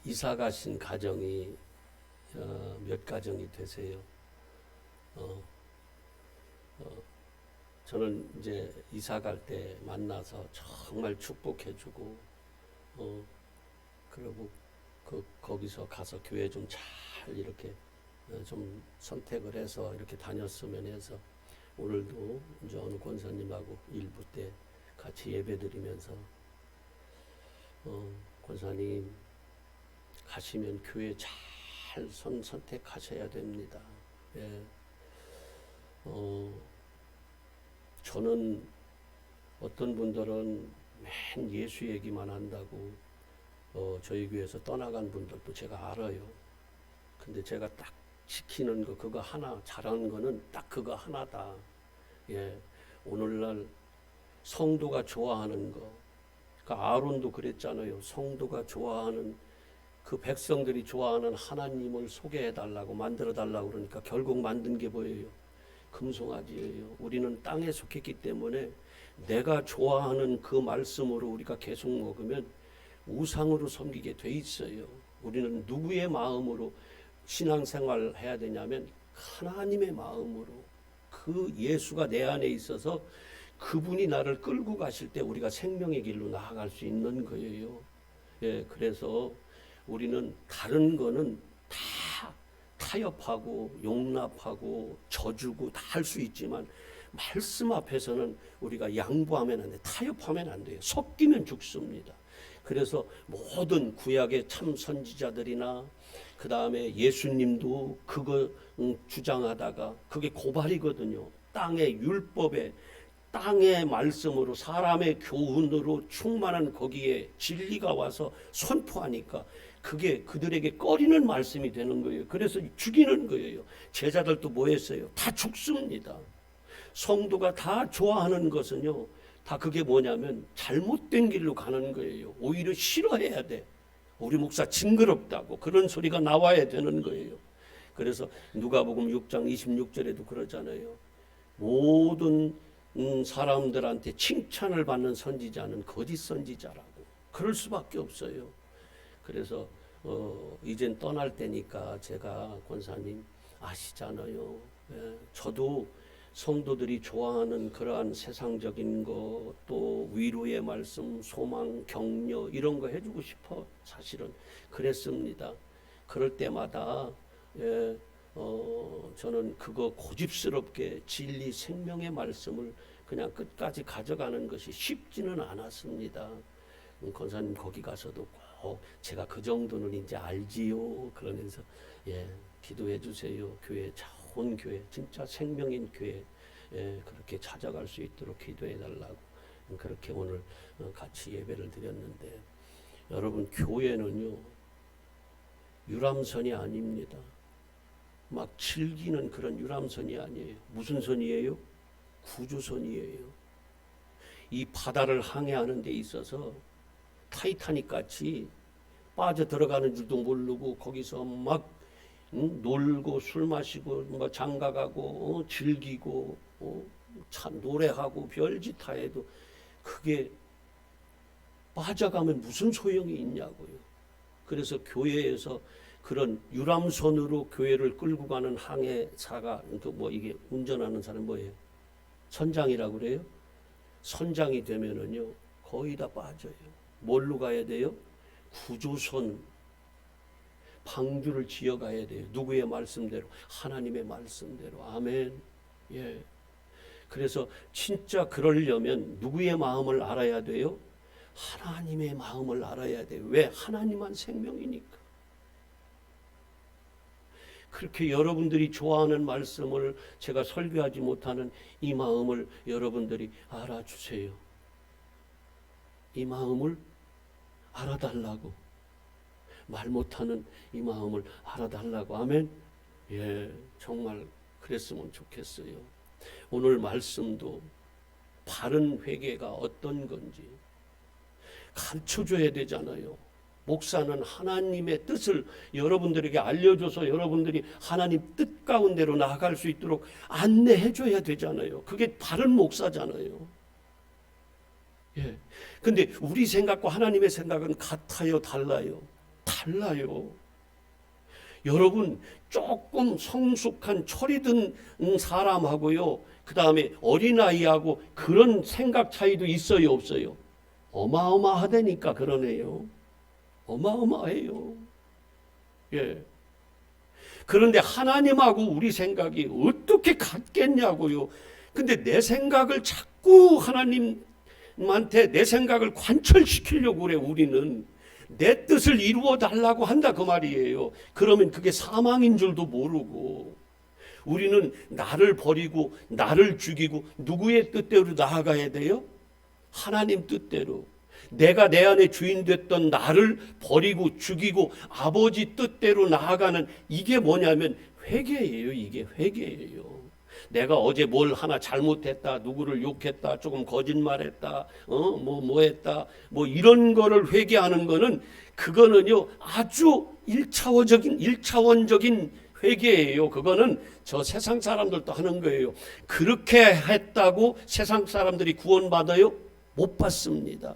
이사 가신 가정이 몇 가정이 되세요? 저는 이제 이사 갈 때 만나서 정말 축복해주고 그리고 거기서 가서 교회 좀 잘 이렇게 좀 선택을 해서 이렇게 다녔으면 해서 오늘도 이제 어느 권사님하고 일부 때 같이 예배드리면서 권사님 가시면 교회 잘 선택하셔야 됩니다. 예. 저는 어떤 분들은 맨 예수 얘기만 한다고 저희 교회에서 떠나간 분들도 제가 알아요. 근데 제가 딱 지키는 거 그거 하나 잘하는 거는 딱 그거 하나다. 예. 오늘날 성도가 좋아하는 거. 그러니까 아론도 그랬잖아요. 성도가 좋아하는 그 백성들이 좋아하는 하나님을 소개해 달라고 만들어 달라고 그러니까 결국 만든 게 뭐예요? 금송아지예요. 우리는 땅에 속했기 때문에 내가 좋아하는 그 말씀으로 우리가 계속 먹으면 우상으로 섬기게 돼 있어요. 우리는 누구의 마음으로 신앙생활을 해야 되냐면 하나님의 마음으로 그 예수가 내 안에 있어서 그분이 나를 끌고 가실 때 우리가 생명의 길로 나아갈 수 있는 거예요. 예, 그래서 우리는 다른 거는 다 타협하고 용납하고 져주고 다 할 수 있지만 말씀 앞에서는 우리가 양보하면 안 돼. 타협하면 안 돼요. 섞이면 죽습니다. 그래서 모든 구약의 참 선지자들이나 그 다음에 예수님도 그거 주장하다가 그게 고발이거든요. 땅의 율법에 땅의 말씀으로 사람의 교훈으로 충만한 거기에 진리가 와서 선포하니까 그게 그들에게 꺼리는 말씀이 되는 거예요. 그래서 죽이는 거예요. 제자들도 뭐 했어요? 다 죽습니다. 성도가 다 좋아하는 것은요, 다 그게 뭐냐면 잘못된 길로 가는 거예요. 오히려 싫어해야 돼. 우리 목사 징그럽다고 그런 소리가 나와야 되는 거예요. 그래서 누가복음 6장 26절에도 그러잖아요. 모든 사람들한테 칭찬을 받는 선지자는 거짓 선지자라고. 그럴 수밖에 없어요. 그래서 이젠 떠날 때니까 제가 권사님 아시잖아요. 예, 저도 성도들이 좋아하는 그러한 세상적인 거, 또 위로의 말씀, 소망, 격려 이런 거 해주고 싶어. 사실은 그랬습니다. 그럴 때마다 저는 그거 고집스럽게 진리 생명의 말씀을 그냥 끝까지 가져가는 것이 쉽지는 않았습니다. 권사님 거기 가서도 꼭 제가 그 정도는 이제 알지요 그러면서 기도해 주세요. 교회 좋은 교회 진짜 생명인 교회 그렇게 찾아갈 수 있도록 기도해 달라고 그렇게 오늘 같이 예배를 드렸는데 여러분 교회는요 유람선이 아닙니다. 막 즐기는 그런 유람선이 아니에요. 무슨 선이에요? 구주선이에요. 이 바다를 항해하는 데 있어서 타이타닉 같이 빠져 들어가는 줄도 모르고 거기서 막 놀고 술 마시고 뭐 장가가고 즐기고 참 노래하고 별짓 다 해도 그게 빠져가면 무슨 소용이 있냐고요. 그래서 교회에서 그런 유람선으로 교회를 끌고 가는 항해사가 이게 운전하는 사람 뭐예요? 선장이라고 그래요? 선장이 되면은요 거의 다 빠져요. 뭘로 가야 돼요? 구조선 방주를 지어가야 돼요. 누구의 말씀대로? 하나님의 말씀대로. 아멘. 예. 그래서 진짜 그러려면 누구의 마음을 알아야 돼요? 하나님의 마음을 알아야 돼요. 왜? 하나님만 생명이니까. 그렇게 여러분들이 좋아하는 말씀을 제가 설교하지 못하는 이 마음을 여러분들이 알아주세요. 이 마음을 알아달라고. 말 못하는 이 마음을 알아달라고. 아멘. 예, 정말 그랬으면 좋겠어요. 오늘 말씀도 바른 회개가 어떤 건지 가르쳐줘야 되잖아요. 목사는 하나님의 뜻을 여러분들에게 알려줘서 여러분들이 하나님 뜻 가운데로 나아갈 수 있도록 안내해줘야 되잖아요. 그게 바른 목사잖아요. 예. 근데 우리 생각과 하나님의 생각은 같아요, 달라요? 달라요. 여러분, 조금 성숙한 철이 든 사람하고요, 그 다음에 어린아이하고 그런 생각 차이도 있어요, 없어요? 어마어마하다니까 그러네요. 어마어마해요. 예. 그런데 하나님하고 우리 생각이 어떻게 같겠냐고요. 근데 내 생각을 자꾸 하나님한테 내 생각을 관철시키려고 그래. 우리는 내 뜻을 이루어 달라고 한다 그 말이에요. 그러면 그게 사망인 줄도 모르고, 우리는 나를 버리고 나를 죽이고 누구의 뜻대로 나아가야 돼요? 하나님 뜻대로. 내가 내 안에 주인 됐던 나를 버리고 죽이고 아버지 뜻대로 나아가는, 이게 뭐냐면 회개예요. 이게 회개예요. 내가 어제 뭘 하나 잘못했다, 누구를 욕했다, 조금 거짓말했다, 뭐 했다, 뭐 이런 거를 회개하는 거는, 그거는요 아주 일차원적인 회개예요. 그거는 저 세상 사람들도 하는 거예요. 그렇게 했다고 세상 사람들이 구원받아요? 못 받습니다.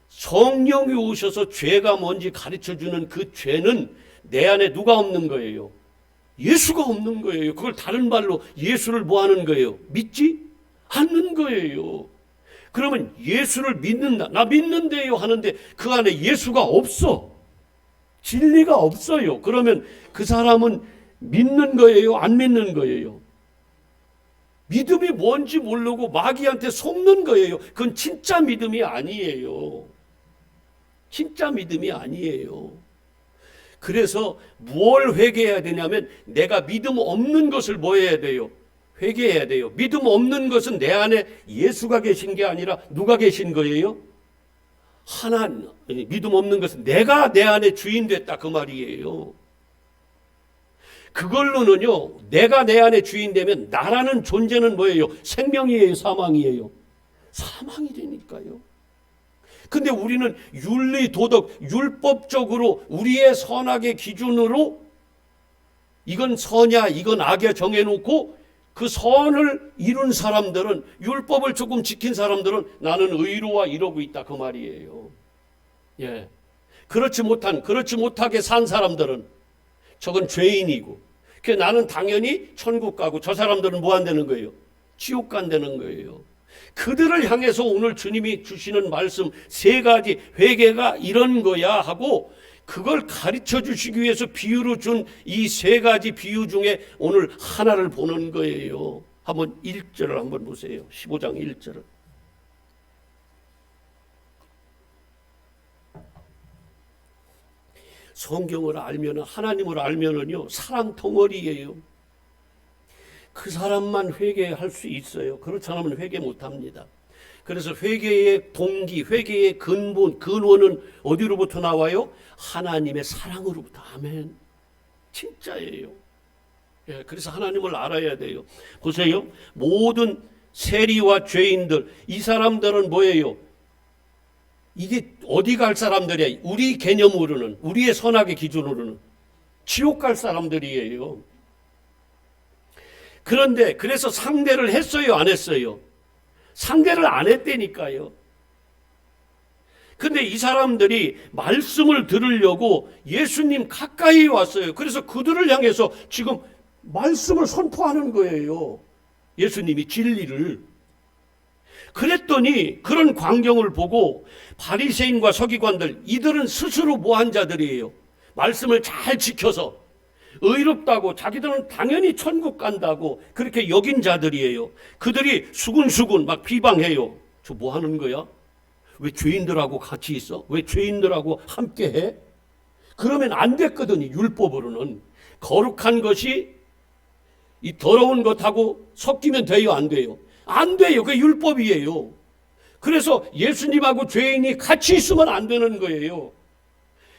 성령이 오셔서 죄가 뭔지 가르쳐주는 그 죄는 내 안에 누가 없는 거예요? 예수가 없는 거예요. 그걸 다른 말로 예수를 뭐 하는 거예요? 믿지 않는 거예요. 그러면 예수를 믿는다, 나 믿는데요 하는데 그 안에 예수가 없어. 진리가 없어요. 그러면 그 사람은 믿는 거예요? 안 믿는 거예요? 믿음이 뭔지 모르고 마귀한테 속는 거예요. 그건 진짜 믿음이 아니에요. 진짜 믿음이 아니에요. 그래서 뭘 회개해야 되냐면, 내가 믿음 없는 것을 뭐 해야 돼요? 회개해야 돼요. 믿음 없는 것은 내 안에 예수가 계신 게 아니라 누가 계신 거예요? 하나님. 믿음 없는 것은 내가 내 안에 주인 됐다 그 말이에요. 그걸로는요, 내가 내 안에 주인 되면 나라는 존재는 뭐예요? 생명이에요, 사망이에요? 사망이 되니까요. 근데 우리는 윤리, 도덕, 율법적으로 우리의 선악의 기준으로 이건 선이야, 이건 악이야 정해놓고, 그 선을 이룬 사람들은, 율법을 조금 지킨 사람들은 나는 의로와 이러고 있다 그 말이에요. 예. 그렇지 못하게 산 사람들은 저건 죄인이고, 그래서 나는 당연히 천국 가고 저 사람들은 뭐 안 되는 거예요? 지옥 간다는 거예요. 그들을 향해서 오늘 주님이 주시는 말씀 3가지, 회개가 이런 거야 하고 그걸 가르쳐 주시기 위해서 비유로 준 이 3가지 비유 중에 오늘 하나를 보는 거예요. 한번 1절을 한번 보세요. 15장 1절을. 성경을 알면, 하나님을 알면은요, 사랑 덩어리예요. 그 사람만 회개할 수 있어요. 그렇지 않으면 회개 못합니다. 그래서 회개의 동기, 회개의 근원은 어디로부터 나와요? 하나님의 사랑으로부터. 아멘. 진짜예요. 예, 그래서 하나님을 알아야 돼요. 보세요. 모든 세리와 죄인들, 이 사람들은 뭐예요? 이게 어디 갈 사람들이야? 우리 개념으로는, 우리의 선악의 기준으로는 지옥 갈 사람들이에요. 그런데 그래서 상대를 했어요, 안 했어요? 상대를 안 했다니까요. 근데 이 사람들이 말씀을 들으려고 예수님 가까이 왔어요. 그래서 그들을 향해서 지금 말씀을 선포하는 거예요. 예수님이 진리를. 그랬더니 그런 광경을 보고 바리새인과 서기관들, 이들은 스스로 뭐한 자들이에요? 말씀을 잘 지켜서 의롭다고, 자기들은 당연히 천국 간다고 그렇게 여긴 자들이에요. 그들이 수군수군 막 비방해요. 저 뭐 하는 거야? 왜 죄인들하고 같이 있어? 왜 죄인들하고 함께 해? 그러면 안 됐거든요. 율법으로는. 거룩한 것이 이 더러운 것하고 섞이면 돼요, 안 돼요? 안 돼요. 그게 율법이에요. 그래서 예수님하고 죄인이 같이 있으면 안 되는 거예요.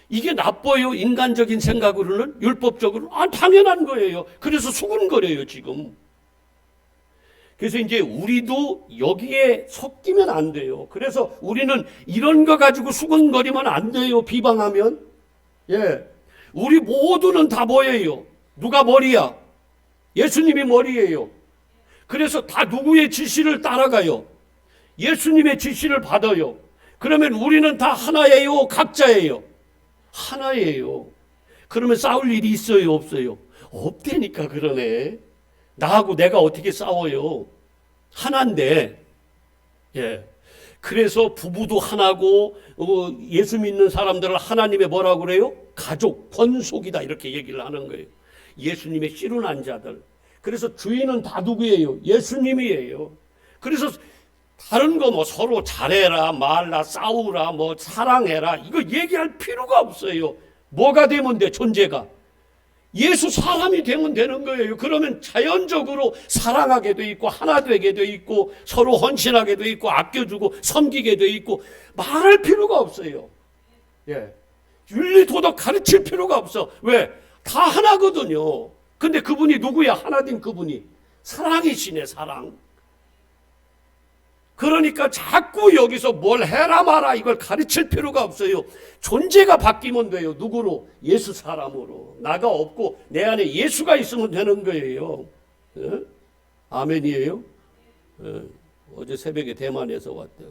이게 나빠요, 인간적인 생각으로는? 율법적으로? 당연한 거예요. 그래서 수군거려요, 지금. 그래서 이제 우리도 여기에 섞이면 안 돼요. 그래서 우리는 이런 거 가지고 수군거리면 안 돼요, 비방하면. 예. 우리 모두는 다 뭐예요? 누가 머리야? 예수님이 머리예요. 그래서 다 누구의 지시를 따라가요? 예수님의 지시를 받아요. 그러면 우리는 다 하나예요, 각자예요? 하나예요. 그러면 싸울 일이 있어요, 없어요? 없다니까. 그러네. 나하고 내가 어떻게 싸워요? 하나인데. 예. 그래서 부부도 하나고 예수 믿는 사람들을 하나님의 뭐라고 그래요? 가족, 권속이다 이렇게 얘기를 하는 거예요. 예수님의 씨로 난 자들. 그래서 주인은 다 누구예요? 예수님이에요. 그래서 다른 거 뭐 서로 잘해라, 말라, 싸우라, 뭐 사랑해라 이거 얘기할 필요가 없어요. 뭐가 되면 돼? 존재가 예수 사람이 되면 되는 거예요. 그러면 자연적으로 사랑하게 돼 있고 하나 되게 돼 있고 서로 헌신하게 돼 있고 아껴주고 섬기게 돼 있고 말할 필요가 없어요. 예. 윤리 도덕 가르칠 필요가 없어. 왜? 다 하나거든요. 근데 그분이 누구야? 하나된 그분이 사랑이시네. 사랑. 그러니까 자꾸 여기서 뭘 해라 마라 이걸 가르칠 필요가 없어요. 존재가 바뀌면 돼요. 누구로? 예수 사람으로. 나가 없고 내 안에 예수가 있으면 되는 거예요. 예? 아멘이에요? 예. 어제 새벽에 대만에서 왔대요.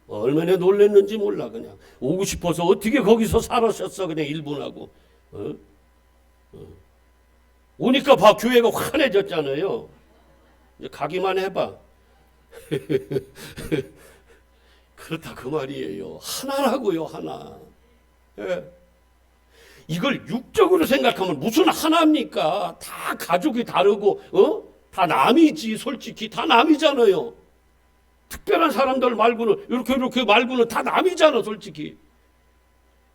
얼마나 놀랐는지 몰라. 그냥 오고 싶어서 어떻게 거기서 살았었어. 그냥 1분하고. 오니까 봐. 교회가 환해졌잖아요. 이제 가기만 해봐. 그렇다 그 말이에요. 하나라고요. 하나. 예. 이걸 육적으로 생각하면 무슨 하나입니까? 다 가족이 다르고 다 남이지. 솔직히 다 남이잖아요. 특별한 사람들 말고는 이렇게 말고는 다 남이잖아. 솔직히.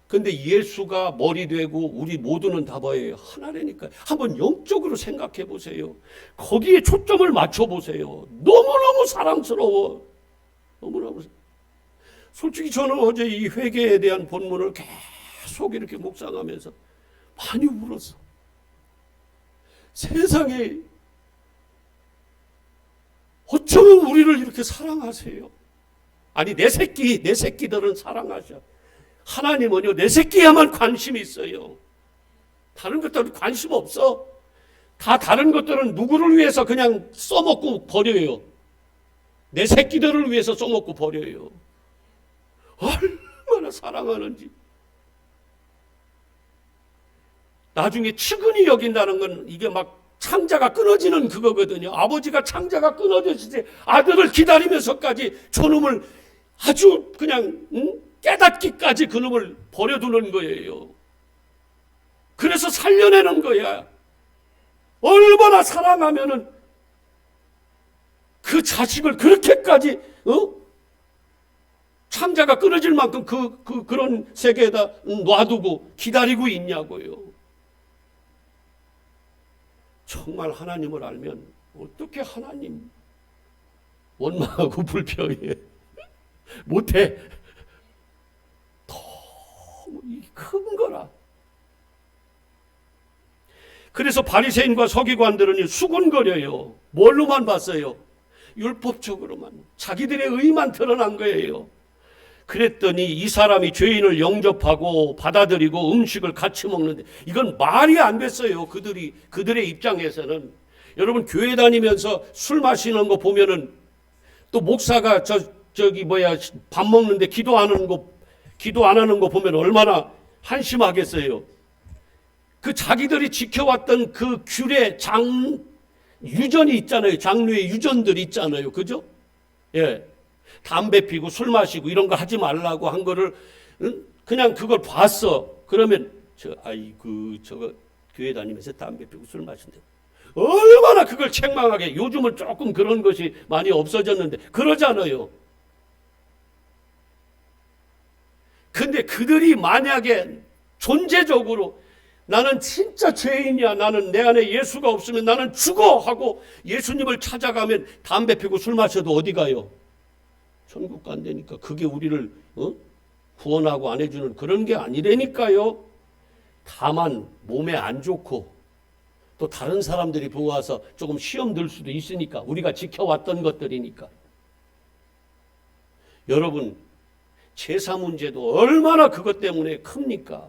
근데 예수가 머리 되고 우리 모두는 다 뭐예요? 하나라니까. 한번 영적으로 생각해 보세요. 거기에 초점을 맞춰 보세요. 너무너무 사랑스러워. 너무너무. 솔직히 저는 어제 이 회개에 대한 본문을 계속 이렇게 묵상하면서 많이 울었어. 세상에 어쩌면 우리를 이렇게 사랑하세요. 아니 내 새끼들은 사랑하셔. 하나님은요 내 새끼야만 관심이 있어요. 다른 것들은 관심 없어. 다 다른 것들은 누구를 위해서 그냥 써먹고 버려요. 내 새끼들을 위해서 써먹고 버려요. 얼마나 사랑하는지. 나중에 측은히 여긴다는 건 이게 막 창자가 끊어지는 그거거든요. 아버지가 창자가 끊어졌을 때 아들을 기다리면서까지 저놈을 아주 그냥 깨닫기까지 그놈을 버려두는 거예요. 그래서 살려내는 거야. 얼마나 사랑하면은 그 자식을 그렇게까지 창자가 끊어질 만큼 그런 세계에다 놔두고 기다리고 있냐고요. 정말 하나님을 알면 어떻게 하나님 원망하고 불평해? 못해. 너무 큰 거라. 그래서 바리새인과 서기관들은 수군거려요. 뭘로만 봤어요? 율법적으로만. 자기들의 의만 드러난 거예요. 그랬더니 이 사람이 죄인을 영접하고 받아들이고 음식을 같이 먹는데 이건 말이 안 됐어요. 그들의 입장에서는. 여러분 교회 다니면서 술 마시는 거 보면은 또 목사가 밥 먹는데 기도 안 하는 거 보면 얼마나 한심하겠어요. 그 자기들이 지켜왔던 그 규례 유전이 있잖아요. 장로의 유전들이 있잖아요. 그죠? 예. 담배 피고 술 마시고 이런 거 하지 말라고 한 거를 그냥 그걸 봤어. 그러면 저거 교회 다니면서 담배 피고 술 마신대. 얼마나 그걸 책망하게. 요즘은 조금 그런 것이 많이 없어졌는데 그러잖아요. 근데 그들이 만약에 존재적으로 나는 진짜 죄인이야. 나는 내 안에 예수가 없으면 나는 죽어 하고 예수님을 찾아가면 담배 피고 술 마셔도 어디 가요? 천국 간다니까. 그게 우리를 구원하고 안 해주는 그런 게 아니라니까요. 다만 몸에 안 좋고 또 다른 사람들이 보고 와서 조금 시험 들 수도 있으니까 우리가 지켜왔던 것들이니까. 여러분 제사 문제도 얼마나 그것 때문에 큽니까?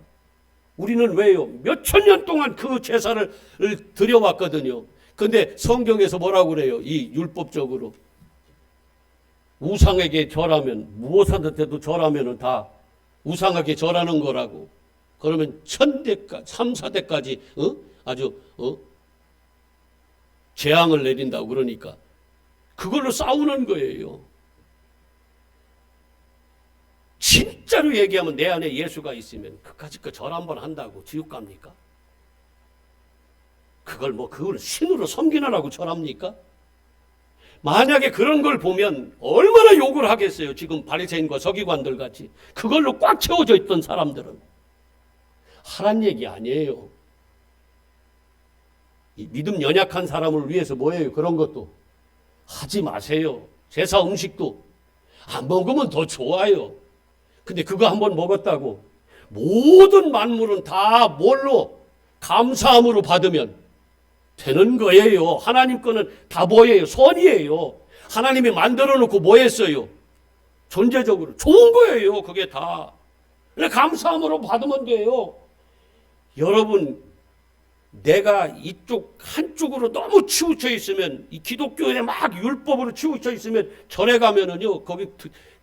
우리는 왜요? 몇천 년 동안 그 제사를 드려왔거든요. 근데 성경에서 뭐라고 그래요? 이 율법적으로 우상에게 절하면 무엇하든지도 절하면은 다 우상에게 절하는 거라고. 그러면 1000대까지, 3, 4대까지 아주 재앙을 내린다고 그러니까 그걸로 싸우는 거예요. 진짜로 얘기하면 내 안에 예수가 있으면 그까짓 거 절 한번 한다고 지옥 갑니까? 그걸 신으로 섬기느라고 절합니까? 만약에 그런 걸 보면 얼마나 욕을 하겠어요. 지금 바리새인과 서기관들 같이 그걸로 꽉 채워져 있던 사람들은. 하란 얘기 아니에요. 이 믿음 연약한 사람을 위해서 뭐예요? 그런 것도 하지 마세요. 제사 음식도 안 먹으면 더 좋아요. 근데 그거 한번 먹었다고 모든 만물은 다 뭘로? 감사함으로 받으면 되는 거예요. 하나님 거는 다 뭐예요? 선이에요. 하나님이 만들어 놓고 뭐 했어요? 존재적으로 좋은 거예요. 그게 다. 감사함으로 받으면 돼요. 여러분, 내가 이쪽 한쪽으로 너무 치우쳐 있으면, 이 기독교에 막 율법으로 치우쳐 있으면 절에 가면은요 거기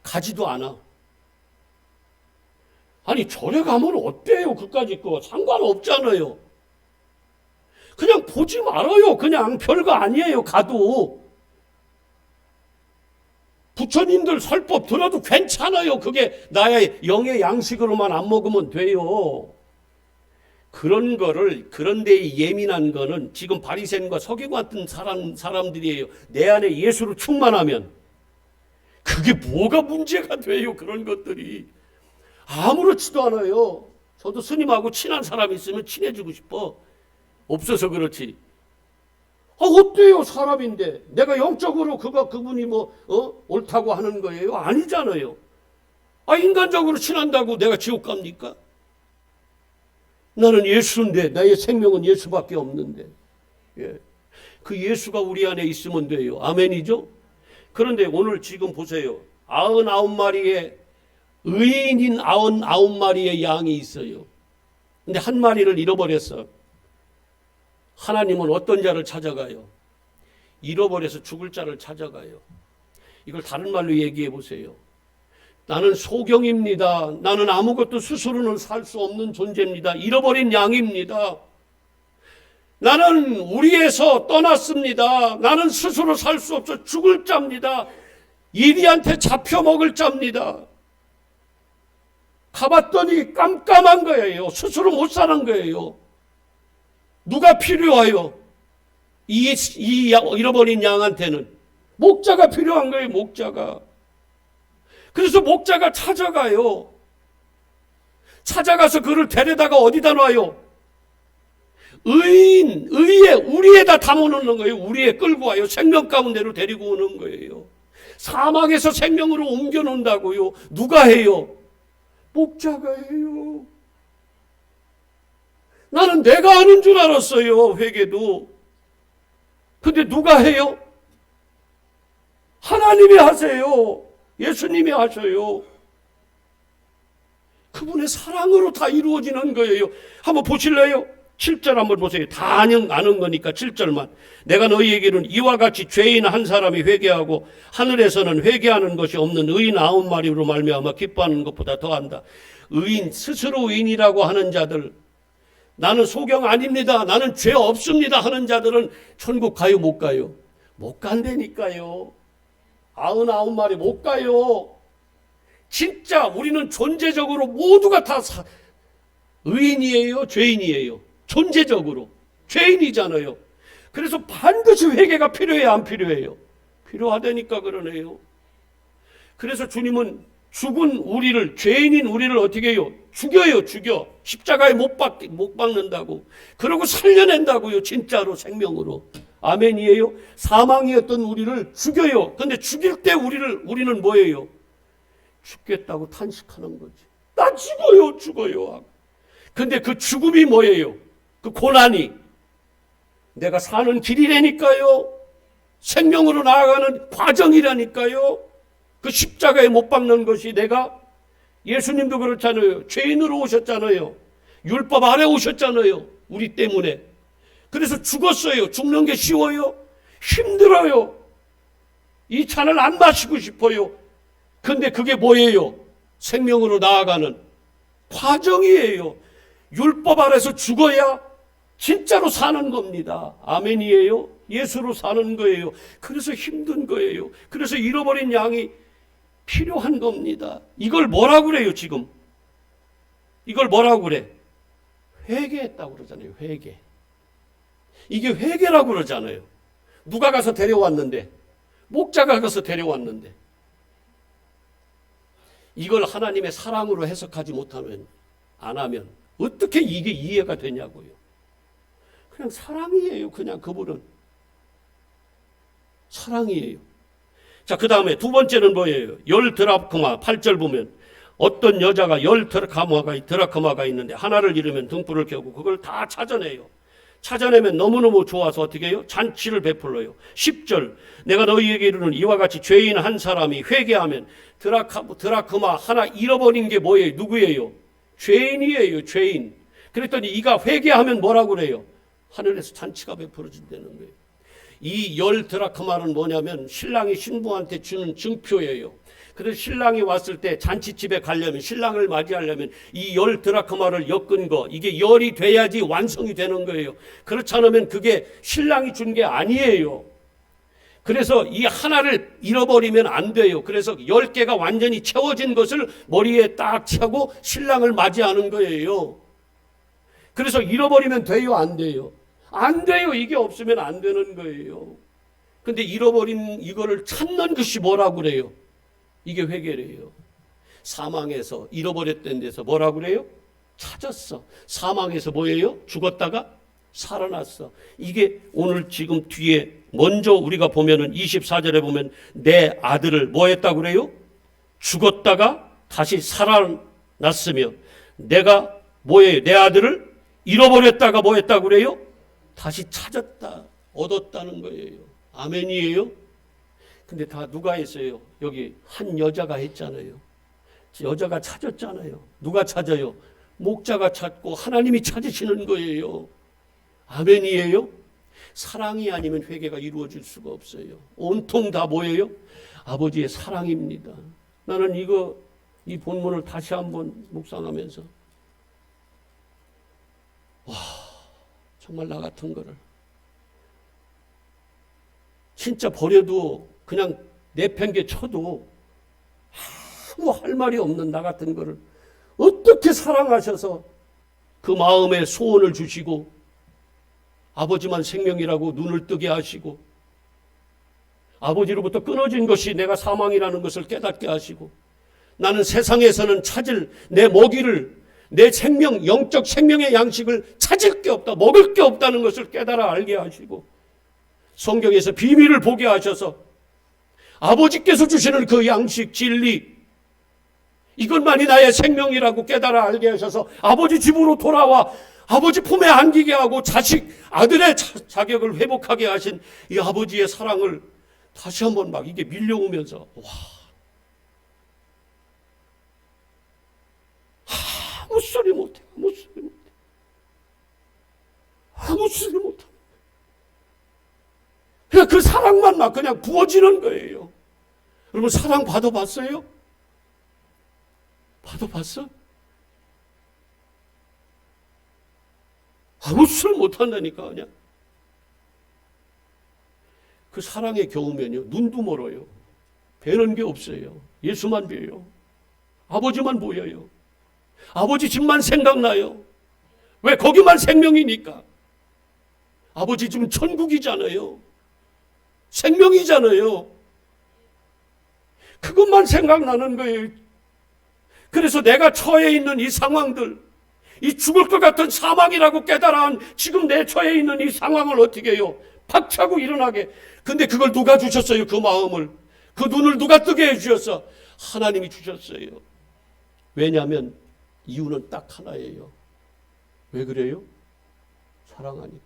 가지도 않아. 아니 절에 가면 어때요? 그까짓 거 상관없잖아요. 그냥 보지 말아요. 그냥 별거 아니에요. 가도 부처님들 설법 들어도 괜찮아요. 그게 나의 영의 양식으로만 안 먹으면 돼요. 그런 거를, 그런 데에 예민한 거는 지금 바리새인과 서기관 같은 사람들이에요. 내 안에 예수로 충만하면 그게 뭐가 문제가 돼요. 그런 것들이 아무렇지도 않아요. 저도 스님하고 친한 사람이 있으면 친해지고 싶어. 없어서 그렇지. 어때요? 사람인데 내가 영적으로 그분이 옳다고 하는 거예요? 아니잖아요. 인간적으로 친한다고 내가 지옥 갑니까? 나는 예수인데, 나의 생명은 예수밖에 없는데. 예. 그 예수가 우리 안에 있으면 돼요. 아멘이죠? 그런데 오늘 지금 보세요. 99마리의 의인인 99마리의 양이 있어요. 근데 한 마리를 잃어버렸어. 하나님은 어떤 자를 찾아가요? 잃어버려서 죽을 자를 찾아가요. 이걸 다른 말로 얘기해 보세요. 나는 소경입니다. 나는 아무것도 스스로는 살 수 없는 존재입니다. 잃어버린 양입니다. 나는 우리에서 떠났습니다. 나는 스스로 살 수 없어 죽을 자입니다. 이리한테 잡혀 먹을 자입니다. 가봤더니 깜깜한 거예요. 스스로 못 사는 거예요. 누가 필요해요? 이 잃어버린 양한테는 목자가 필요한 거예요. 목자가. 그래서 목자가 찾아가요. 찾아가서 그를 데려다가 어디다 놔요? 우리에다 담아놓는 거예요. 우리에 끌고 와요. 생명 가운데로 데리고 오는 거예요. 사막에서 생명으로 옮겨놓는다고요. 누가 해요? 목자가 해요. 나는 내가 하는 줄 알았어요. 회개도. 근데 누가 해요? 하나님이 하세요. 예수님이 하셔요. 그분의 사랑으로 다 이루어지는 거예요. 한번 보실래요? 7절 한번 보세요. 다 아는 거니까 7절만. 내가 너희에게는 이와 같이 죄인 한 사람이 회개하고 하늘에서는 회개하는 것이 없는 의인 9마리로 말미암아 기뻐하는 것보다 더한다. 의인, 스스로 의인이라고 하는 자들, 나는 소경 아닙니다, 나는 죄 없습니다 하는 자들은 천국 가요? 못 가요? 못 간다니까요. 99마리 못 가요. 진짜 우리는 존재적으로 모두가 다 의인이에요? 죄인이에요? 존재적으로 죄인이잖아요. 그래서 반드시 회개가 필요해요? 안 필요해요? 필요하다니까 그러네요. 그래서 주님은 죽은 우리를, 죄인인 우리를 어떻게 해요? 죽여요. 죽여. 십자가에 못 박는다고. 그러고 살려낸다고요. 진짜로 생명으로. 아멘이에요. 사망이었던 우리를 죽여요. 근데 죽일 때 우리는 뭐예요? 죽겠다고 탄식하는 거지. 나 죽어요. 근데 그 죽음이 뭐예요? 그 고난이 내가 사는 길이라니까요. 생명으로 나아가는 과정이라니까요. 그 십자가에 못 박는 것이 내가, 예수님도 그렇잖아요. 죄인으로 오셨잖아요. 율법 아래 오셨잖아요. 우리 때문에. 그래서 죽었어요. 죽는 게 쉬워요? 힘들어요. 이 잔을 안 마시고 싶어요. 근데 그게 뭐예요? 생명으로 나아가는 과정이에요. 율법 아래서 죽어야 진짜로 사는 겁니다. 아멘이에요. 예수로 사는 거예요. 그래서 힘든 거예요. 그래서 잃어버린 양이 필요한 겁니다. 이걸 뭐라고 그래요 지금? 이걸 뭐라고 그래? 회개했다고 그러잖아요. 회개. 이게 회개라고 그러잖아요. 누가 가서 데려왔는데, 목자가 가서 데려왔는데, 이걸 하나님의 사랑으로 해석하지 못하면, 안 하면 어떻게 이게 이해가 되냐고요. 그냥 사랑이에요. 그냥 그분은 사랑이에요. 자, 그 다음에 두 번째는 뭐예요? 열 드라크마. 8절 보면 어떤 여자가 열 드라크마가 있는데 하나를 잃으면 등불을 켜고 그걸 다 찾아내요. 찾아내면 너무너무 좋아서 어떻게 해요? 잔치를 베풀어요. 10절 내가 너희에게 이르는 이와 같이 죄인 한 사람이 회개하면 드라크마 하나 잃어버린 게 뭐예요? 누구예요? 죄인이에요. 죄인. 그랬더니 이가 회개하면 뭐라고 그래요? 하늘에서 잔치가 베풀어진다는 거예요. 이 열 드라크마는 뭐냐면 신랑이 신부한테 주는 증표예요. 그래서 신랑이 왔을 때 잔치집에 가려면, 신랑을 맞이하려면 이 열 드라크마를 엮은 거, 이게 열이 돼야지 완성이 되는 거예요. 그렇지 않으면 그게 신랑이 준 게 아니에요. 그래서 이 하나를 잃어버리면 안 돼요. 그래서 10개가 완전히 채워진 것을 머리에 딱 차고 신랑을 맞이하는 거예요. 그래서 잃어버리면 돼요, 안 돼요? 안 돼요. 이게 없으면 안 되는 거예요. 근데 잃어버린 이거를 찾는 것이 뭐라고 그래요? 이게 회개래요. 사망해서 잃어버렸던 데서 뭐라고 그래요? 찾았어. 사망해서 뭐예요? 죽었다가 살아났어. 이게 오늘 지금 뒤에 먼저 우리가 보면은 24절에 보면 내 아들을 뭐 했다고 그래요? 죽었다가 다시 살아났으며 내가 뭐예요? 내 아들을 잃어버렸다가 뭐 했다고 그래요? 다시 찾았다. 얻었다는 거예요. 아멘이에요? 근데 다 누가 했어요? 여기 한 여자가 했잖아요. 여자가 찾았잖아요. 누가 찾아요? 목자가 찾고 하나님이 찾으시는 거예요. 아멘이에요? 사랑이 아니면 회개가 이루어질 수가 없어요. 온통 다 뭐예요? 아버지의 사랑입니다. 나는 이 본문을 다시 한번 묵상하면서 와, 정말 나 같은 거를 진짜 버려도 그냥 내팽개 쳐도 아무 할 말이 없는 나 같은 거를 어떻게 사랑하셔서 그 마음에 소원을 주시고 아버지만 생명이라고 눈을 뜨게 하시고 아버지로부터 끊어진 것이 내가 사망이라는 것을 깨닫게 하시고 나는 세상에서는 찾을 내 먹이를 내 생명, 영적 생명의 양식을 찾을 게 없다, 먹을 게 없다는 것을 깨달아 알게 하시고 성경에서 비밀을 보게 하셔서 아버지께서 주시는 그 양식, 진리 이것만이 나의 생명이라고 깨달아 알게 하셔서 아버지 집으로 돌아와 아버지 품에 안기게 하고 아들의 자격을 회복하게 하신 이 아버지의 사랑을 다시 한번 막 이게 밀려오면서 와, 아무 소리 못해. 아무 소리 못해. 그냥 그 사랑만 막 그냥 부어지는 거예요. 여러분 사랑 받아봤어요? 받아봤어? 아무 소리 못한다니까 그냥. 그 사랑에 겨우면요 눈도 멀어요. 배는 게 없어요. 예수만 뵈요. 아버지만 보여요. 아버지 집만 생각나요. 왜? 거기만 생명이니까. 아버지 집은 천국이잖아요. 생명이잖아요. 그것만 생각나는 거예요. 그래서 내가 처해 있는 이 상황들, 이 죽을 것 같은 사망이라고 깨달아 지금 내 처해 있는 이 상황을 어떻게 해요? 박차고 일어나게. 근데 그걸 누가 주셨어요? 그 마음을. 그 눈을 누가 뜨게 해주셨어? 하나님이 주셨어요. 왜냐하면 이유는 딱 하나예요. 왜 그래요? 사랑하니까.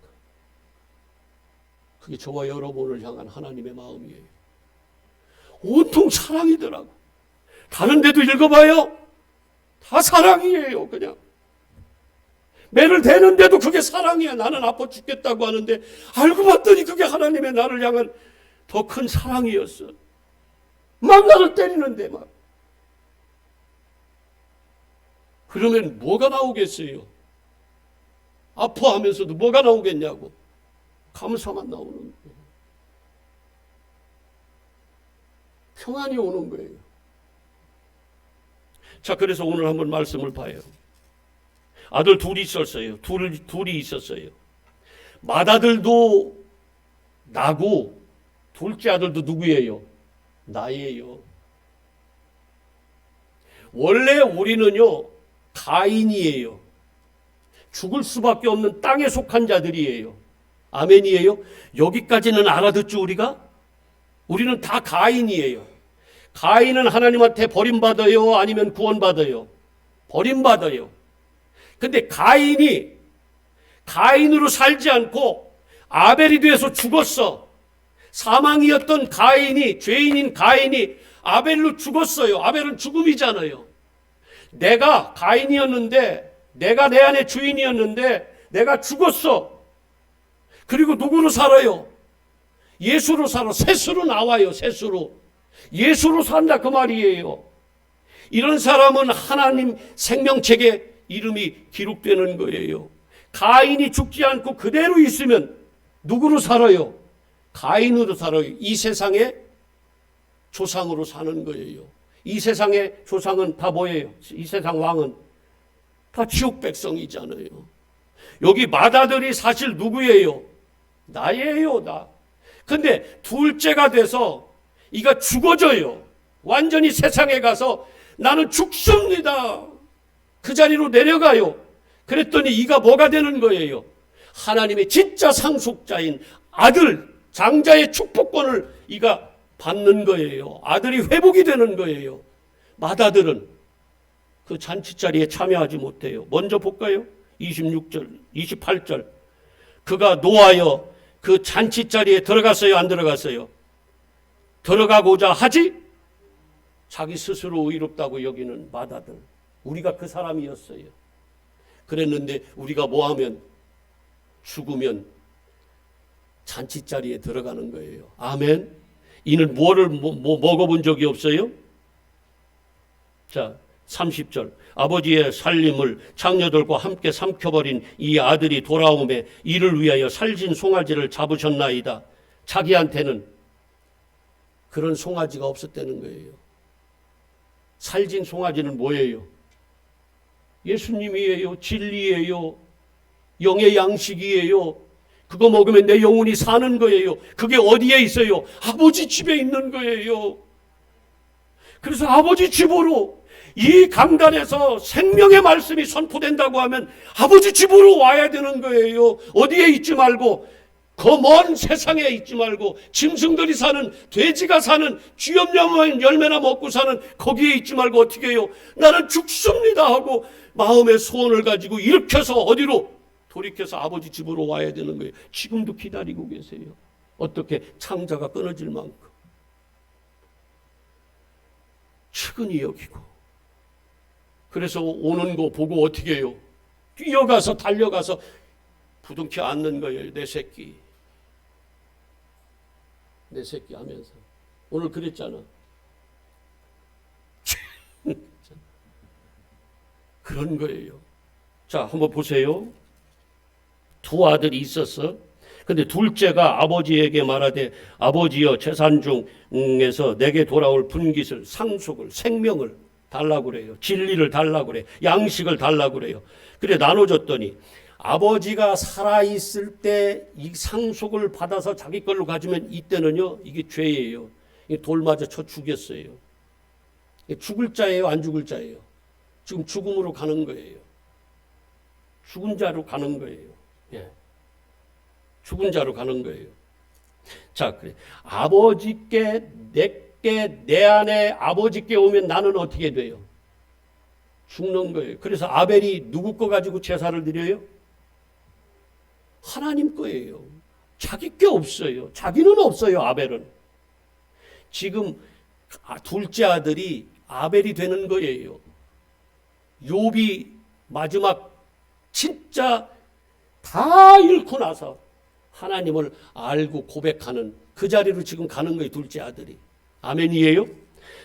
그게 저와 여러분을 향한 하나님의 마음이에요. 온통 사랑이더라고. 다른 데도 읽어봐요. 다 사랑이에요. 그냥. 매를 대는데도 그게 사랑이야. 나는 아파 죽겠다고 하는데 알고 봤더니 그게 하나님의 나를 향한 더 큰 사랑이었어. 막 나를 때리는데 막. 그러면 뭐가 나오겠어요? 아파하면서도 뭐가 나오겠냐고. 감사만 나오는 거예요. 평안이 오는 거예요. 자, 그래서 오늘 한번 말씀을 봐요. 아들 둘이 있었어요. 둘이 있었어요. 맏아들도 나고 둘째 아들도 누구예요? 나예요. 원래 우리는요, 가인이에요. 죽을 수밖에 없는 땅에 속한 자들이에요. 아멘이에요? 여기까지는 알아듣죠, 우리가? 우리는 다 가인이에요. 가인은 하나님한테 버림받아요? 아니면 구원받아요? 버림받아요. 근데 가인이 가인으로 살지 않고 아벨이 돼서 죽었어. 사망이었던 가인이, 죄인인 가인이 아벨로 죽었어요. 아벨은 죽음이잖아요. 내가 가인이었는데, 내가 내 안의 주인이었는데 내가 죽었어. 그리고 누구로 살아요? 예수로 살아. 셋으로 나와요. 셋으로. 예수로 산다 그 말이에요. 이런 사람은 하나님 생명책에 이름이 기록되는 거예요. 가인이 죽지 않고 그대로 있으면 누구로 살아요? 가인으로 살아요. 이 세상의 조상으로 사는 거예요. 이 세상의 조상은 다 뭐예요? 이 세상 왕은 다 지옥 백성이잖아요. 여기 맏아들이 사실 누구예요? 나예요, 나. 근데 둘째가 돼서 이가 죽어져요. 완전히 세상에 가서 나는 죽습니다. 그 자리로 내려가요. 그랬더니 이가 뭐가 되는 거예요? 하나님의 진짜 상속자인 아들, 장자의 축복권을 이가 받는 거예요. 아들이 회복이 되는 거예요. 맏아들은 그 잔치 자리에 참여하지 못해요. 먼저 볼까요? 26절, 28절. 그가 노하여 그 잔치 자리에 들어갔어요, 안 들어갔어요? 들어가고자 하지 자기 스스로 의롭다고 여기는 맏아들. 우리가 그 사람이었어요. 그랬는데 우리가 뭐하면 죽으면 잔치 자리에 들어가는 거예요. 아멘. 이는 뭐를 먹어본 적이 없어요? 자, 30절. 아버지의 살림을 장녀들과 함께 삼켜버린 이 아들이 돌아오매 이를 위하여 살진 송아지를 잡으셨나이다. 자기한테는 그런 송아지가 없었다는 거예요. 살진 송아지는 뭐예요? 예수님이에요. 진리예요. 영의 양식이에요. 그거 먹으면 내 영혼이 사는 거예요. 그게 어디에 있어요? 아버지 집에 있는 거예요. 그래서 아버지 집으로 이 강단에서 생명의 말씀이 선포된다고 하면 아버지 집으로 와야 되는 거예요. 어디에 있지 말고, 그 먼 세상에 있지 말고, 짐승들이 사는, 돼지가 사는, 쥐염염한 열매나 먹고 사는 거기에 있지 말고 어떻게 해요? 나는 죽습니다 하고 마음의 소원을 가지고 일으켜서 어디로? 돌이켜서 아버지 집으로 와야 되는 거예요. 지금도 기다리고 계세요. 어떻게? 창자가 끊어질 만큼 측은히 여기고. 그래서 오는 거 보고 어떻게 해요? 뛰어가서 달려가서 부둥켜 안는 거예요. 내 새끼. 내 새끼 하면서. 오늘 그랬잖아. 그런 거예요. 자, 한번 보세요. 두 아들이 있었어. 근데 둘째가 아버지에게 말하되 아버지여 재산 중에서 내게 돌아올 분깃을, 상속을, 생명을 달라고 그래요. 진리를 달라고 그래요. 양식을 달라고 그래요. 그래 나눠줬더니 아버지가 살아있을 때 이 상속을 받아서 자기 걸로 가지면 이때는요, 이게 죄예요. 돌 맞아 쳐 죽였어요. 죽을 자예요, 안 죽을 자예요? 지금 죽음으로 가는 거예요. 죽은 자로 가는 거예요. 예. 죽은 자로 가는 거예요. 자, 그래. 아버지께, 내 안에 아버지께 오면 나는 어떻게 돼요? 죽는 거예요. 그래서 아벨이 누구 거 가지고 제사를 드려요? 하나님 거예요. 자기 게 없어요. 자기는 없어요, 아벨은. 지금 둘째 아들이 아벨이 되는 거예요. 욥이 마지막 진짜 다 잃고 나서 하나님을 알고 고백하는 그 자리로 지금 가는 거예요, 둘째 아들이. 아멘이에요?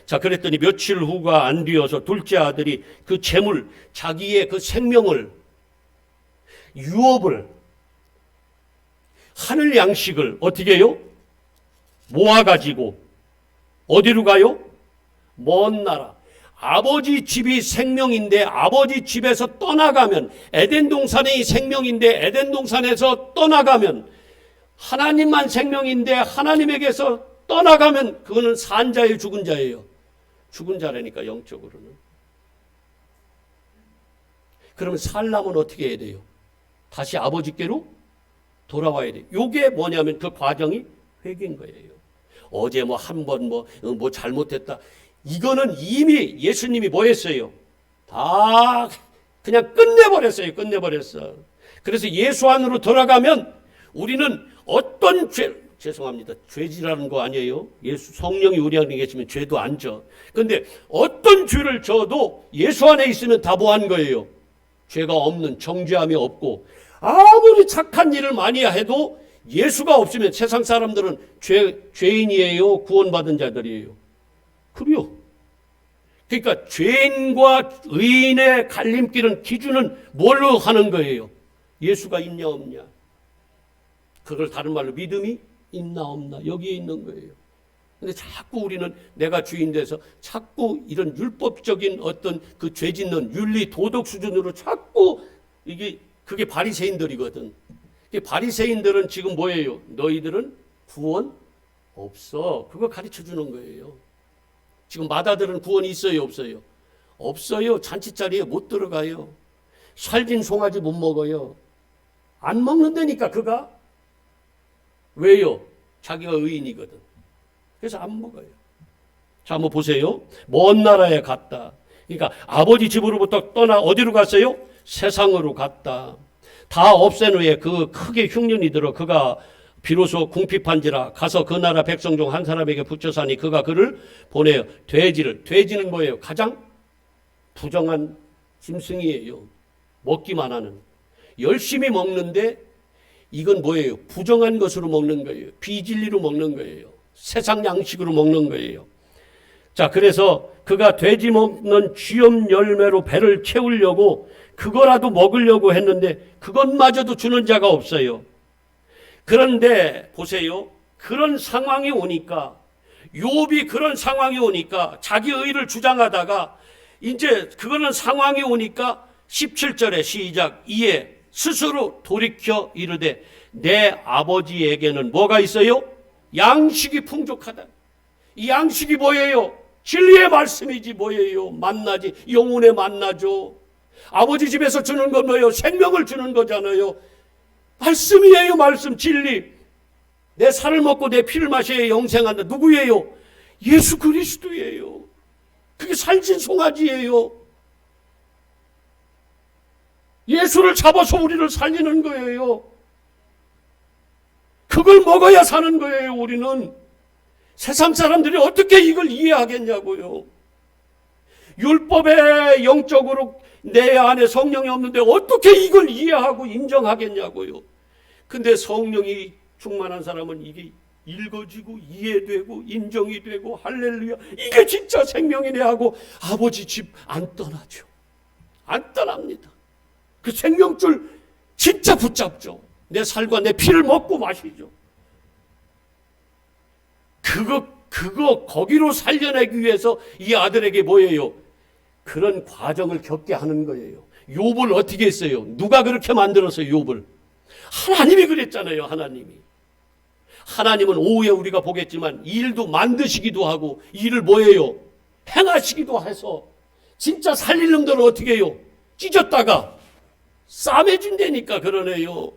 자, 그랬더니 며칠 후가 안 뒤어서 둘째 아들이 그 재물, 자기의 그 생명을 유업을, 하늘 양식을 어떻게 해요? 모아가지고 어디로 가요? 먼 나라. 아버지 집이 생명인데 아버지 집에서 떠나가면, 에덴 동산이 생명인데 에덴 동산에서 떠나가면, 하나님만 생명인데 하나님에게서 떠나가면 그거는 산 자예요, 죽은 자예요? 죽은 자라니까, 영적으로는. 그러면 살려면 어떻게 해야 돼요? 다시 아버지께로 돌아와야 돼요. 이게 뭐냐면 그 과정이 회개인 거예요. 어제 뭐 한 번 뭐 잘못했다. 이거는 이미 예수님이 뭐 했어요? 다 그냥 끝내버렸어요. 끝내버렸어. 그래서 예수 안으로 돌아가면 우리는 어떤 죄송합니다. 죄지라는 거 아니에요. 예수 성령이 우리 안에 계시면 죄도 안 져. 그런데 어떤 죄를 져도 예수 안에 있으면 다 뭐 한 거예요? 죄가 없는, 정죄함이 없고, 아무리 착한 일을 많이 해도 예수가 없으면 세상 사람들은 죄인이에요? 구원받은 자들이에요? 그래요. 그러니까 죄인과 의인의 갈림길은, 기준은 뭘로 하는 거예요? 예수가 있냐 없냐. 그걸 다른 말로 믿음이 있나 없나, 여기에 있는 거예요. 근데 자꾸 우리는 내가 주인 돼서 자꾸 이런 율법적인 어떤 그 죄 짓는 윤리 도덕 수준으로 자꾸 그게 바리새인들이거든. 바리새인들은 지금 뭐예요? 너희들은 구원 없어. 그거 가르쳐 주는 거예요. 지금 마다들은 구원이 있어요, 없어요? 없어요. 잔치자리에 못 들어가요. 살진 송아지 못 먹어요. 안 먹는다니까, 그가. 왜요? 자기가 의인이거든. 그래서 안 먹어요. 자, 한번 보세요. 먼 나라에 갔다. 그러니까 아버지 집으로부터 떠나 어디로 갔어요? 세상으로 갔다. 다 없앤 후에 그 크게 흉년이 들어 그가 비로소 궁핍한지라 가서 그 나라 백성 중 한 사람에게 붙여 사니 그가 그를 보내요. 돼지는 뭐예요? 가장 부정한 짐승이에요. 먹기만 하는. 열심히 먹는데 이건 뭐예요? 부정한 것으로 먹는 거예요. 비진리로 먹는 거예요. 세상 양식으로 먹는 거예요. 자, 그래서 그가 돼지 먹는 쥐염 열매로 배를 채우려고 그거라도 먹으려고 했는데 그것마저도 주는 자가 없어요. 그런데 보세요. 그런 상황이 오니까, 욥이 그런 상황이 오니까 자기 의를 주장하다가 이제 그거는 상황이 오니까 17절에 시작. 이에 스스로 돌이켜 이르되 내 아버지에게는 뭐가 있어요? 양식이 풍족하다. 이 양식이 뭐예요? 진리의 말씀이지 뭐예요? 만나지. 영혼의 만나죠. 아버지 집에서 주는 건 뭐예요? 생명을 주는 거잖아요. 말씀이에요. 말씀, 진리. 내 살을 먹고 내 피를 마셔야 영생한다. 누구예요? 예수 그리스도예요. 그게 살찐 송아지예요. 예수를 잡아서 우리를 살리는 거예요. 그걸 먹어야 사는 거예요. 우리는. 세상 사람들이 어떻게 이걸 이해하겠냐고요. 율법에 영적으로 내 안에 성령이 없는데 어떻게 이걸 이해하고 인정하겠냐고요. 근데 성령이 충만한 사람은 이게 읽어지고 이해되고 인정이 되고 할렐루야, 이게 진짜 생명이네 하고 아버지 집 안 떠나죠. 안 떠납니다. 그 생명줄 진짜 붙잡죠. 내 살과 내 피를 먹고 마시죠. 거기로 살려내기 위해서 이 아들에게 뭐예요? 그런 과정을 겪게 하는 거예요. 욥을 어떻게 했어요? 누가 그렇게 만들었어요, 욥을? 하나님이 그랬잖아요, 하나님이. 하나님은 오후에 우리가 보겠지만 일도 만드시기도 하고 일을 뭐예요? 행하시기도 해서 진짜 살릴 놈들은 어떻게 해요? 찢었다가 싸매준다니까 그러네요.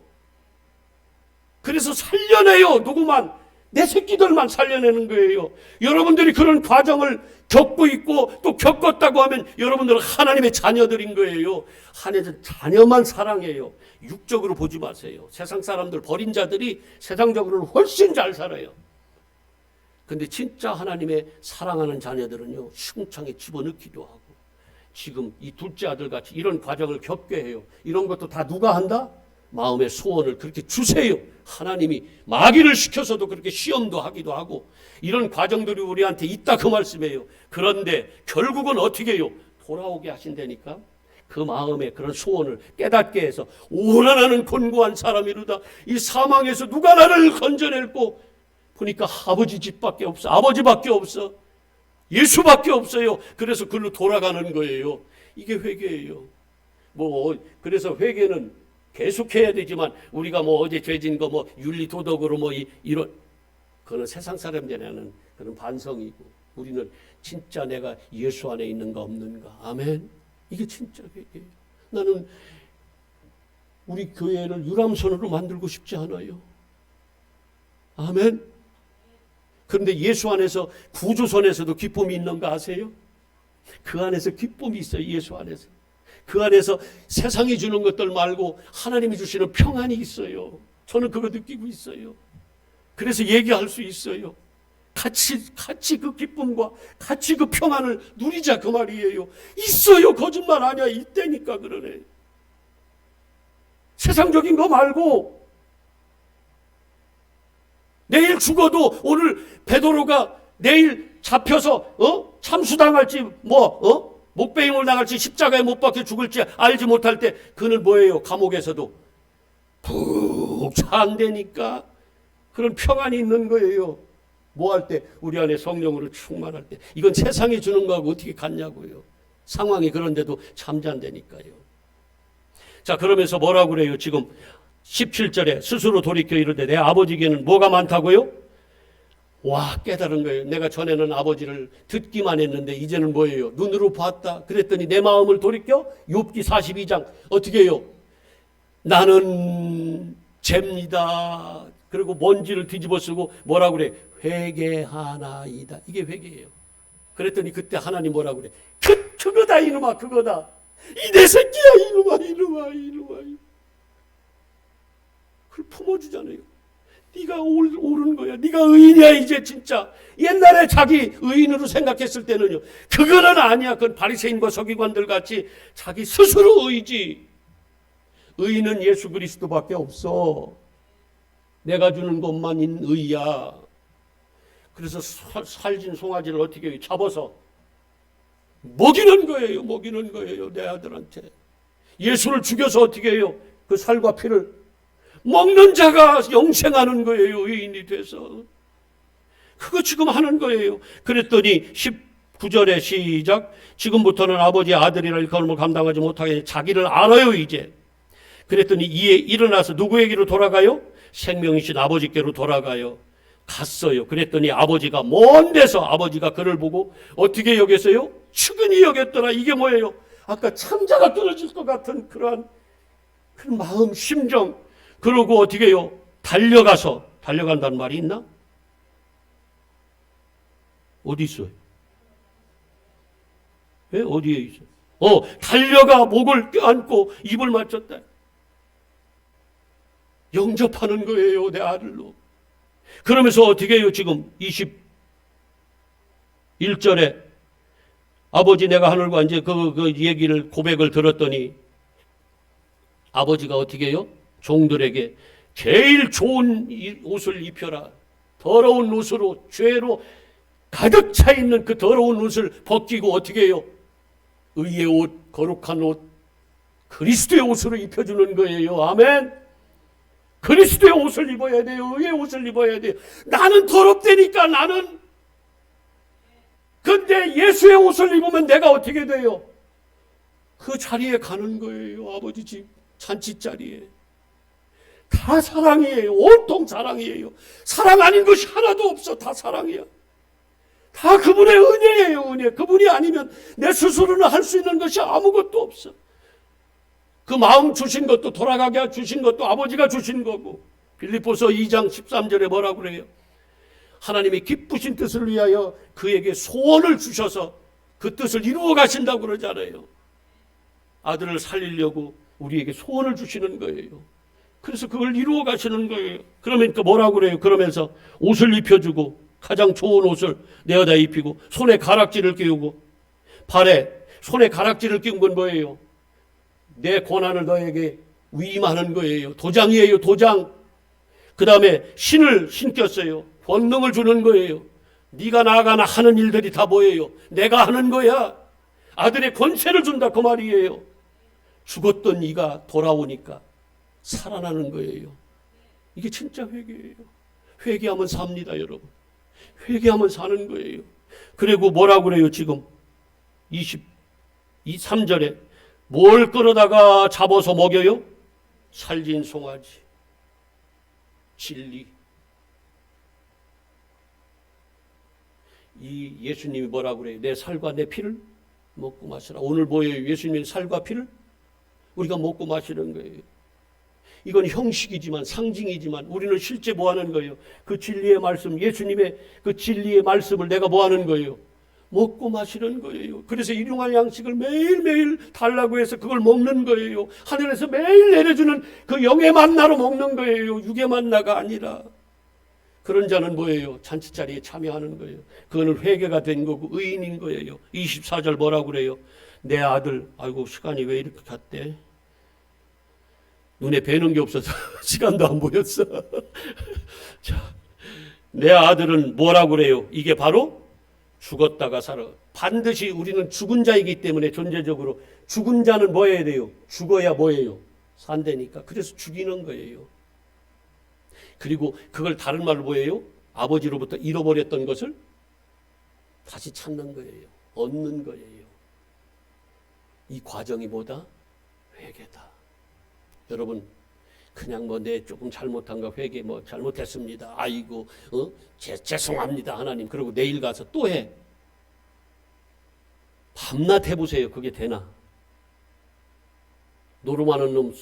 그래서 살려내요. 누구만? 내 새끼들만 살려내는 거예요. 여러분들이 그런 과정을 겪고 있고 또 겪었다고 하면 여러분들은 하나님의 자녀들인 거예요. 하나님은 자녀만 사랑해요. 육적으로 보지 마세요. 세상 사람들 버린 자들이 세상적으로는 훨씬 잘 살아요. 근데 진짜 하나님의 사랑하는 자녀들은요, 시궁창에 집어넣기도 하고 지금 이 둘째 아들 같이 이런 과정을 겪게 해요. 이런 것도 다 누가 한다? 마음의 소원을 그렇게 주세요. 하나님이 마귀를 시켜서도 그렇게 시험도 하기도 하고 이런 과정들이 우리한테 있다 그 말씀이에요. 그런데 결국은 어떻게 해요? 돌아오게 하신다니까. 그 마음에 그런 소원을 깨닫게 해서 오라 나는 곤고한 사람이로다. 이 사망에서 누가 나를 건져낼꼬. 보니까 아버지 집밖에 없어. 아버지밖에 없어. 예수밖에 없어요. 그래서 그로 돌아가는 거예요. 이게 회개예요. 그래서 회개는 계속해야 되지만 우리가 어제 죄진 거 윤리 도덕으로 이런 그거는 세상 사람들이 하는 그런 반성이고, 우리는 진짜 내가 예수 안에 있는가 없는가. 아멘. 이게 진짜 회개예요. 나는 우리 교회를 유람선으로 만들고 싶지 않아요. 아멘. 그런데 예수 안에서 구조선에서도 기쁨이 있는 거 아세요? 그 안에서 기쁨이 있어요. 예수 안에서. 그 안에서 세상이 주는 것들 말고 하나님이 주시는 평안이 있어요. 저는 그거 느끼고 있어요. 그래서 얘기할 수 있어요. 같이 그 기쁨과 같이 그 평안을 누리자 그 말이에요. 있어요. 거짓말 아니야. 있다니까 그러네. 세상적인 거 말고 내일 죽어도 오늘 베드로가 내일 잡혀서 참수당할지 목배임을 당할지 십자가에 못 박혀 죽을지 알지 못할 때 그는 뭐예요? 감옥에서도 푹 잔다니까 그런 평안이 있는 거예요. 뭐 할 때? 우리 안에 성령으로 충만할 때. 이건 세상이 주는 거하고 어떻게 같냐고요. 상황이 그런데도 잠잔다니까요. 자, 그러면서 뭐라고 그래요? 지금 17절에 스스로 돌이켜 이르되 내 아버지에게는 뭐가 많다고요? 와, 깨달은 거예요. 내가 전에는 아버지를 듣기만 했는데 이제는 뭐예요? 눈으로 봤다. 그랬더니 내 마음을 돌이켜 욥기 42장 어떻게 해요? 나는 죄입니다. 그리고 먼지를 뒤집어 쓰고 뭐라고 그래? 회개하나이다. 이게 회개예요. 그랬더니 그때 하나님 뭐라고 그래? 그거다 이놈아, 그거다. 이 내 새끼야 이놈아. 그걸 품어주잖아요. 네가 옳은 거야. 네가 의인이야 이제 진짜. 옛날에 자기 의인으로 생각했을 때는요. 그거는 아니야. 그건 바리새인과 서기관들 같이 자기 스스로 의지. 의인은 예수 그리스도밖에 없어. 내가 주는 것만인 의야. 그래서 살진 송아지를 어떻게 해요? 잡아서 먹이는 거예요. 내 아들한테. 예수를 죽여서 어떻게 해요? 그 살과 피를 먹는 자가 영생하는 거예요. 의인이 돼서. 그거 지금 하는 거예요. 그랬더니 19절에 시작. 지금부터는 아버지의 아들이라 일컬음을 감당하지 못하게 자기를 알아요 이제. 그랬더니 이에 일어나서 누구에게로 돌아가요? 생명이신 아버지께로 돌아가요. 갔어요. 그랬더니 아버지가 먼 데서 아버지가 그를 보고 어떻게 여겼어요? 측은히 여겼더라. 이게 뭐예요? 아까 창자가 떨어질 것 같은 그런 마음, 심정. 그러고 어떻게 해요? 달려간다는 말이 있나? 어디 있어요? 예? 어디에 있어요? 달려가 목을 껴안고 입을 맞췄다. 영접하는 거예요. 내 아들로. 그러면서 어떻게 해요? 지금 21절에 아버지 내가 하늘과 이제 그 얘기를 고백을 들었더니 아버지가 어떻게 해요? 종들에게 제일 좋은 옷을 입혀라. 더러운 옷으로 죄로 가득 차 있는 그 더러운 옷을 벗기고 어떻게 해요? 의의 옷, 거룩한 옷, 그리스도의 옷으로 입혀주는 거예요. 아멘. 그리스도의 옷을 입어야 돼요. 의의 옷을 입어야 돼요. 나는 더럽다니까 나는. 근데 예수의 옷을 입으면 내가 어떻게 돼요? 그 자리에 가는 거예요. 아버지 집 잔치 자리에. 다 사랑이에요. 온통 사랑이에요. 사랑 아닌 것이 하나도 없어. 다 사랑이야. 다 그분의 은혜예요. 은혜. 그분이 아니면 내 스스로는 할 수 있는 것이 아무것도 없어. 그 마음 주신 것도 돌아가게 주신 것도 아버지가 주신 거고. 빌립보서 2장 13절에 뭐라고 그래요? 하나님이 기쁘신 뜻을 위하여 그에게 소원을 주셔서 그 뜻을 이루어 가신다고 그러잖아요. 아들을 살리려고 우리에게 소원을 주시는 거예요. 그래서 그걸 이루어 가시는 거예요. 그러면 또 뭐라고 그래요? 그러면서 옷을 입혀주고 가장 좋은 옷을 내어다 입히고 손에 가락지를 끼우고 발에 손에 가락지를 끼운 건 뭐예요? 내 권한을 너에게 위임하는 거예요. 도장이에요. 도장. 그 다음에 신을 신겼어요. 권능을 주는 거예요. 네가 나아가나 하는 일들이 다 뭐예요? 내가 하는 거야. 아들의 권세를 준다 그 말이에요. 죽었던 이가 돌아오니까 살아나는 거예요. 이게 진짜 회개예요. 회개하면 삽니다, 여러분. 회개하면 사는 거예요. 그리고 뭐라고 그래요, 지금? 23절에 뭘 끌어다가 잡아서 먹여요? 살진 송아지. 진리. 이 예수님이 뭐라고 그래요? 내 살과 내 피를 먹고 마시라. 오늘 뭐예요? 예수님의 살과 피를 우리가 먹고 마시는 거예요. 이건 형식이지만 상징이지만 우리는 실제 뭐 하는 거예요? 그 진리의 말씀, 예수님의 그 진리의 말씀을 내가 뭐 하는 거예요? 먹고 마시는 거예요. 그래서 일용할 양식을 매일매일 달라고 해서 그걸 먹는 거예요. 하늘에서 매일 내려주는 그 영의 만나로 먹는 거예요. 육의 만나가 아니라. 그런 자는 뭐예요? 잔치자리에 참여하는 거예요. 그거는 회개가 된 거고 의인인 거예요. 24절 뭐라고 그래요? 내 아들, 아이고 시간이 왜 이렇게 갔대? 눈에 뵈는 게 없어서 시간도 안 보였어. 자, 내 아들은 뭐라고 그래요? 이게 바로 죽었다가 살아. 반드시 우리는 죽은 자이기 때문에 존재적으로 죽은 자는 뭐 해야 돼요? 죽어야 뭐예요? 산다니까. 그래서 죽이는 거예요. 그리고 그걸 다른 말로 뭐예요? 아버지로부터 잃어버렸던 것을 다시 찾는 거예요. 얻는 거예요. 이 과정이 뭐다? 회개다. 여러분, 그냥 뭐 내 조금 잘못한 거 회개 뭐 잘못했습니다. 아이고, 죄송합니다 하나님. 그리고 내일 가서 또 해. 밤낮 해보세요. 그게 되나? 노름하는 놈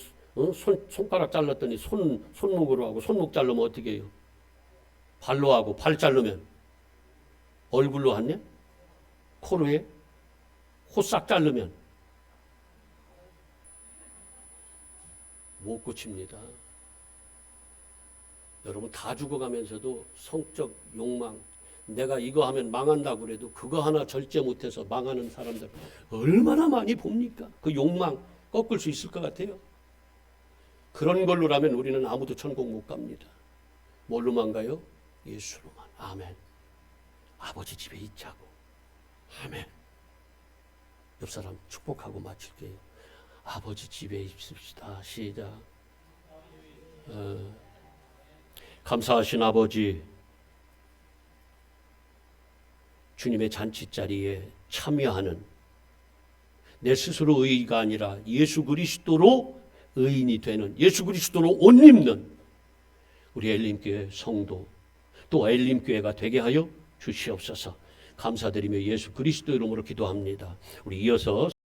손가락 잘랐더니 손목으로 하고 손목 자르면 어떻게 해요? 발로 하고 발 자르면 얼굴로 하냐? 코로 해? 코 싹 자르면 못 고칩니다. 여러분 다 죽어가면서도 성적 욕망, 내가 이거 하면 망한다고 그래도 그거 하나 절제 못해서 망하는 사람들 얼마나 많이 봅니까? 그 욕망 꺾을 수 있을 것 같아요? 그런 걸로라면 우리는 아무도 천국 못 갑니다. 뭘로만 가요? 예수로만. 아멘. 아버지 집에 있자고. 아멘. 옆 사람 축복하고 마칠게요. 아버지 집에 있읍시다. 시작. 감사하신 아버지, 주님의 잔치자리에 참여하는 내 스스로 의의가 아니라 예수 그리스도로 의인이 되는, 예수 그리스도로 옷 입는 우리 엘림교회 성도, 또 엘림교회가 되게 하여 주시옵소서. 감사드리며 예수 그리스도 이름으로 기도합니다. 우리 이어서